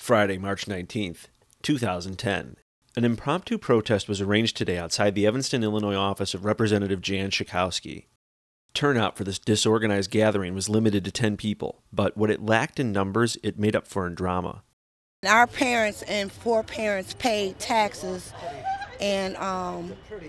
Friday, March 19th, 2010. An impromptu protest was arranged today outside the Evanston, Illinois office of Representative Jan Schakowsky. Turnout for this disorganized gathering was limited to 10 people, but what it lacked in numbers, it made up for in drama. Our parents and foreparents paid taxes, and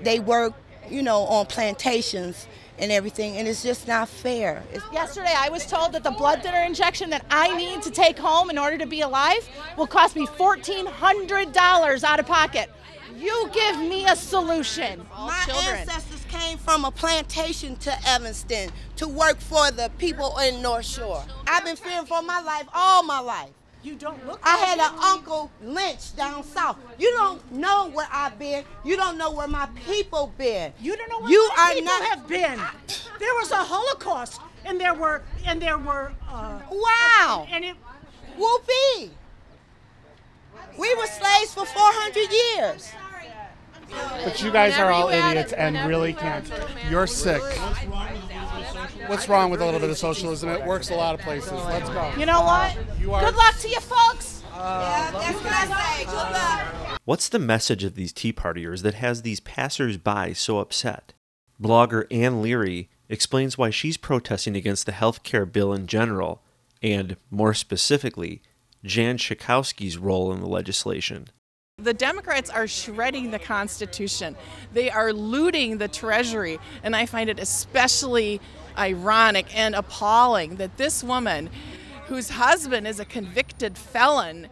they work, on plantations and everything, and it's just not fair. Yesterday I was told that the blood thinner injection that I need to take home in order to be alive will cost me $1,400 out of pocket. You give me a solution. My ancestors came from a plantation to Evanston to work for the people in North Shore. I've been fearing for my life all my life. You don't look I had an uncle lynched down south. You don't know where I've been. You don't know where my people been. You don't know where my people have been. There was a Holocaust, and there were. Wow. And it. Whoopee. We were slaves for 400 years. But you guys are all idiots and really can't. You're sick. What's wrong with a little bit of socialism? It works a lot of places. Let's go. You know what? Good luck to you folks. Yeah, that's what I say. Good luck. What's the message of these Tea Partiers that has these passers-by so upset? Blogger Ann Leary explains why she's protesting against the health care bill in general, and, more specifically, Jan Schakowsky's role in the legislation. The Democrats are shredding the Constitution. They are looting the Treasury, and I find it especially ironic and appalling that this woman, whose husband is a convicted felon,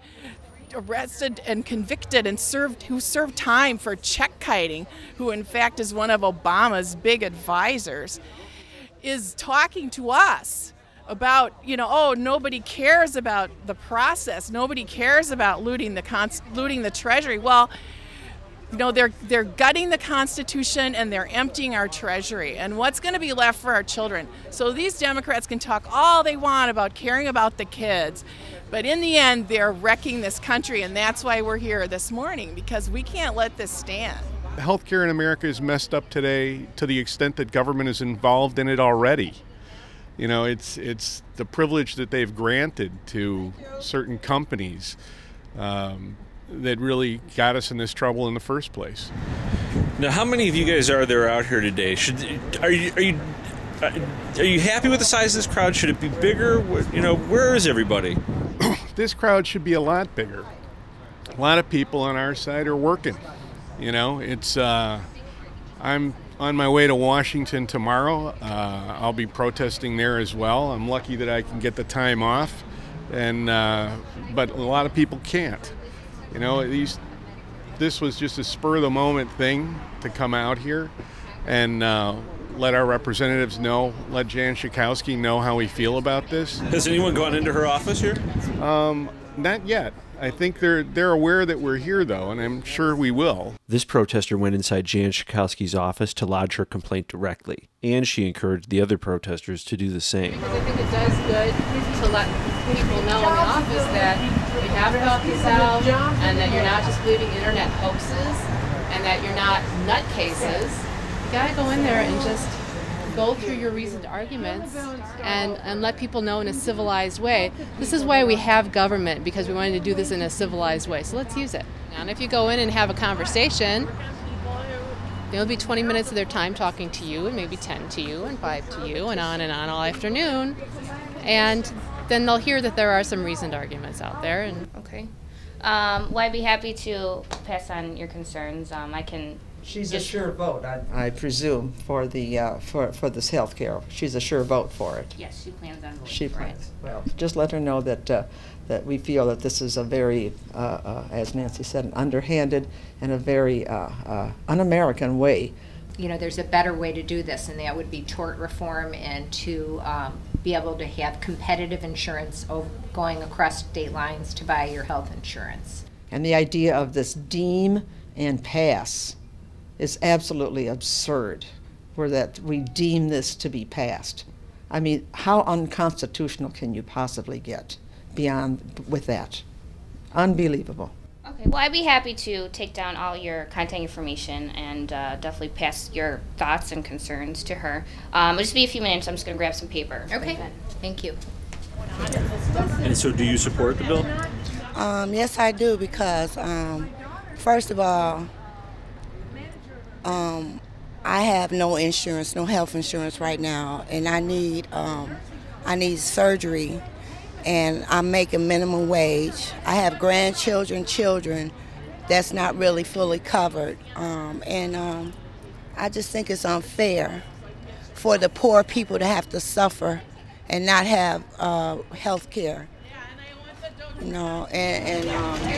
arrested and convicted and who served time for check kiting, who in fact is one of Obama's big advisors, is talking to us about, nobody cares about the process. Nobody cares about looting the Treasury. Well, they're gutting the Constitution and they're emptying our Treasury. And what's going to be left for our children? So these Democrats can talk all they want about caring about the kids, but in the end, they're wrecking this country, and that's why we're here this morning, because we can't let this stand. Healthcare in America is messed up today to the extent that government is involved in it already. It's the privilege that they've granted to certain companies that really got us in this trouble in the first place. Now, how many of you guys are there out here today? Are you happy with the size of this crowd? Should it be bigger? Where is everybody? This crowd should be a lot bigger. A lot of people on our side are working. I'm on my way to Washington tomorrow. I'll be protesting there as well. I'm lucky that I can get the time off, but a lot of people can't. This was just a spur-of-the-moment thing to come out here and let our representatives know, let Jan Schakowsky know how we feel about this. Has anyone gone into her office here? Not yet. I think they're aware that we're here, though, and I'm sure we will. This protester went inside Jan Schakowsky's office to lodge her complaint directly, and she encouraged the other protesters to do the same. Because I think it does good to let people know in the office that we have thought this out, and that you're not just believing internet hoaxes, and that you're not nutcases. You got to go in there and just go through your reasoned arguments and let people know in a civilized way. This is why we have government, because we wanted to do this in a civilized way. So let's use it. And if you go in and have a conversation, there'll be 20 minutes of their time talking to you, and maybe 10 to you, and 5 to you, and on all afternoon. And then they'll hear that there are some reasoned arguments out there. And okay. Well, I'd be happy to pass on your concerns. I can. She's a sure vote, I presume, for this health care. She's a sure vote for it. Yes, she plans on voting she for plans. it. Well, just let her know that we feel that this is a very, as Nancy said, an underhanded and a very un-American way. There's a better way to do this, and that would be tort reform, and to be able to have competitive insurance going across state lines to buy your health insurance. And the idea of this deem and pass is absolutely absurd, where that we deem this to be passed. I mean, how unconstitutional can you possibly get beyond with that? Unbelievable. Okay, well, I'd be happy to take down all your contact information and definitely pass your thoughts and concerns to her. It'll just be a few minutes. I'm just going to grab some paper. Okay, thank you. And so do you support the bill? Yes, I do, because first of all, I have no insurance, no health insurance right now, and I need surgery, and I'm making minimum wage. I have grandchildren, children that's not really fully covered, and I just think it's unfair for the poor people to have to suffer and not have health care. You know,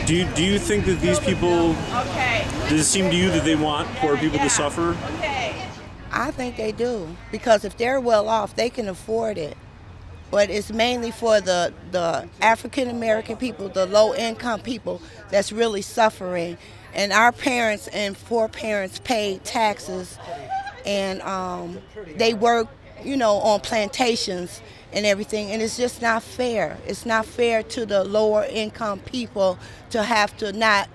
do you think that these people, does it seem to you that they want poor people to suffer? I think they do, because if they're well off, they can afford it. But it's mainly for the African American people, the low income people that's really suffering. And our parents and foreparents paid taxes, and they work, you know, on plantations and everything, and it's just not fair. It's not fair to the lower income people to have to not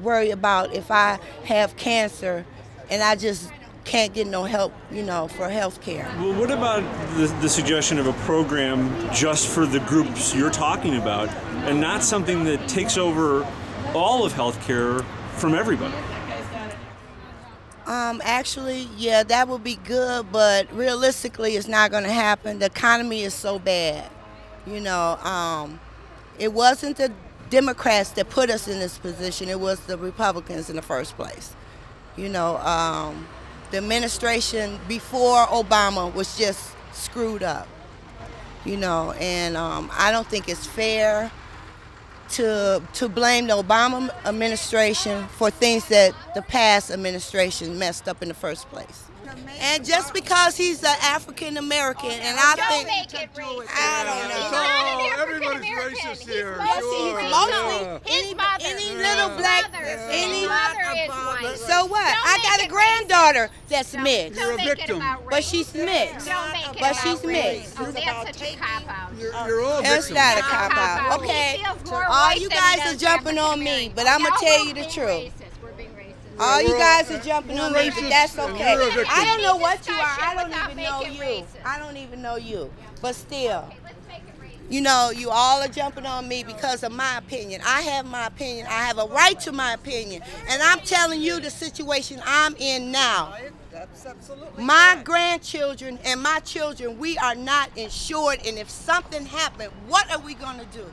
worry about if I have cancer and I just can't get no help, you know, for health care. Well, what about the suggestion of a program just for the groups you're talking about, and not something that takes over all of health care from everybody? Actually, yeah, that would be good, but realistically, it's not going to happen. The economy is so bad. You know, it wasn't the Democrats that put us in this position. It was the Republicans in the first place. You know, the administration before Obama was just screwed up. You know, and I don't think it's fair to blame the Obama administration for things that the past administration messed up in the first place. And just because he's an African American, and I think I don't know. Everybody's racist here. Any little black, so what? I got a granddaughter that's mixed. You're a victim. But she's mixed. But she's mixed. That's such a cop-out. You're all That's victims. not a cop-out. Okay, all you guys are jumping on me, but I'm gonna tell you the truth. All you guys are jumping on me, but that's okay. I don't know what you are. I don't even know you. I don't even know you. But still, you know, you all are jumping on me because of my opinion. I have my opinion. I have a right to my opinion. And I'm telling you the situation I'm in now. My grandchildren and my children, we are not insured. And if something happened, what are we going to do?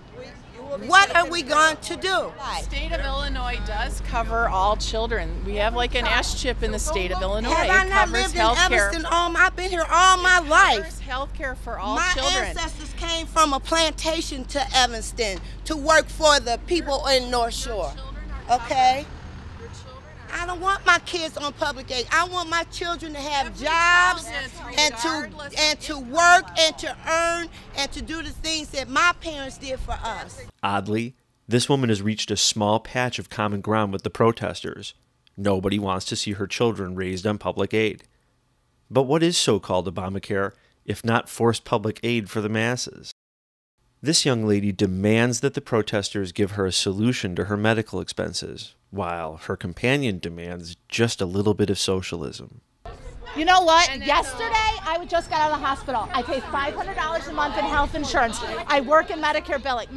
What are we going to do? The state of Illinois does cover all children. We have like an S chip in the state of Illinois. Have I not lived in Evanston? I've been here all my life. Health care for all my children. My ancestors came from a plantation to Evanston to work for the people in North Shore. Okay? I don't want my kids on public aid. I want my children to have jobs and to work and to earn and to do the things that my parents did for us. Oddly, this woman has reached a small patch of common ground with the protesters. Nobody wants to see her children raised on public aid. But what is so-called Obamacare if not forced public aid for the masses? This young lady demands that the protesters give her a solution to her medical expenses, while her companion demands just a little bit of socialism. You know what? Yesterday, I just got out of the hospital. I pay $500 a month in health insurance. I work in medical billing.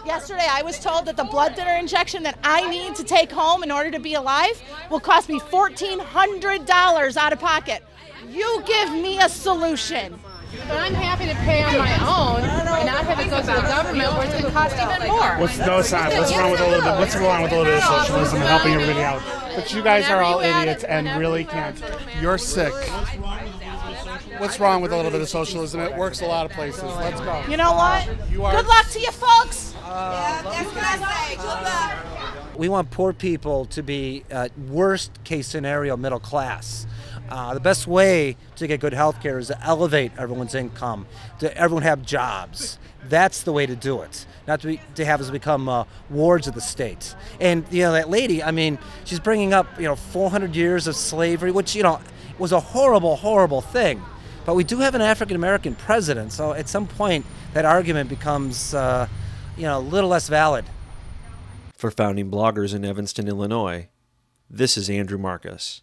Yesterday, I was told that the blood thinner injection that I need to take home in order to be alive will cost me $1,400 out of pocket. You give me a solution. But I'm happy to pay on my own and not have it go to the government where it's going to cost even more. What's wrong with a little bit of socialism and helping everybody out? But you guys are all idiots and really can't. You're sick. What's wrong with a little bit of socialism? It works a lot of places. Let's go. You know what? Good luck to you folks. Yeah, that's what I say. Good luck. We want poor people to be, worst case scenario, middle class. The best way to get good health care is to elevate everyone's income, to everyone have jobs. That's the way to do it, not to have us become wards of the state. And, you know, that lady, I mean, she's bringing up, 400 years of slavery, which, was a horrible, horrible thing. But we do have an African-American president, so at some point that argument becomes, a little less valid. For Founding Bloggers in Evanston, Illinois, this is Andrew Marcus.